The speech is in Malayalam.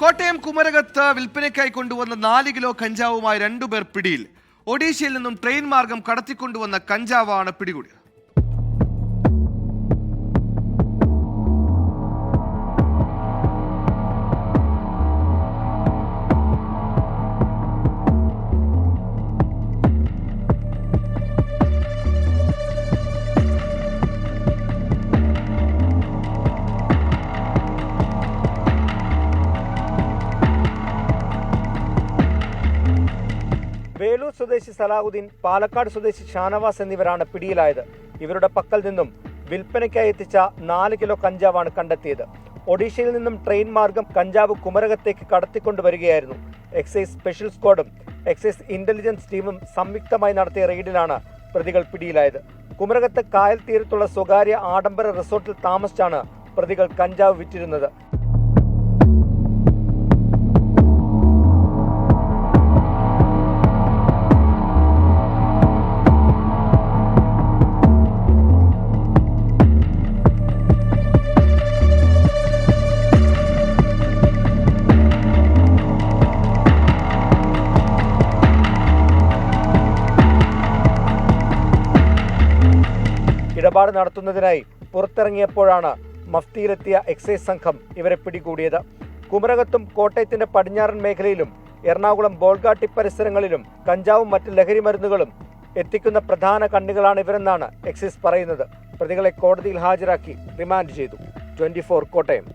കോട്ടയം കുമരകത്ത് വിൽപ്പനയ്ക്കായി കൊണ്ടുവന്ന 4 കിലോ കഞ്ചാവുമായി 2 പേർ പിടിയിൽ. ഒഡീഷയിൽ നിന്നും ട്രെയിൻ മാർഗം കടത്തിക്കൊണ്ടുവന്ന കഞ്ചാവാണ് പിടികൂടിയത്. വേലൂർ സ്വദേശി സലാഹുദ്ദീൻ, പാലക്കാട് സ്വദേശി ഷാനവാസ് എന്നിവരാണ് പിടിയിലായത്. ഇവരുടെ പക്കൽ നിന്നും വിൽപ്പനയ്ക്കായി എത്തിച്ച 4 കിലോ കഞ്ചാവാണ് കണ്ടെത്തിയത്. ഒഡീഷയിൽ നിന്നും ട്രെയിൻ മാർഗം കഞ്ചാവ് കുമരകത്തേക്ക് കടത്തിക്കൊണ്ടുവരികയായിരുന്നു. എക്സൈസ് സ്പെഷ്യൽ സ്ക്വാഡും എക്സൈസ് ഇന്റലിജൻസ് ടീമും സംയുക്തമായി നടത്തിയ റെയ്ഡിലാണ് പ്രതികൾ പിടിയിലായത്. കുമരകത്ത് കായൽ തീരത്തുള്ള സ്വകാര്യ ആഡംബര റിസോർട്ടിൽ താമസിച്ചാണ് പ്രതികൾ കഞ്ചാവ് വിറ്റിരുന്നത്. ഇടപാട് നടത്തുന്നതിനായി പുറത്തിറങ്ങിയപ്പോഴാണ് മഫ്തിയിലെത്തിയ എക്സൈസ് സംഘം ഇവരെ പിടികൂടിയത്. കുമരകത്തും കോട്ടയത്തിന്റെ പടിഞ്ഞാറൻ മേഖലയിലും എറണാകുളം ബോൾഗാട്ടി പരിസരങ്ങളിലും കഞ്ചാവും മറ്റ് ലഹരി മരുന്നുകളും എത്തിക്കുന്ന പ്രധാന കണ്ണികളാണ് ഇവരെന്നാണ് എക്സൈസ് പറയുന്നത്. പ്രതികളെ കോടതിയിൽ ഹാജരാക്കി റിമാൻഡ് ചെയ്തു. 24 കോട്ടയം.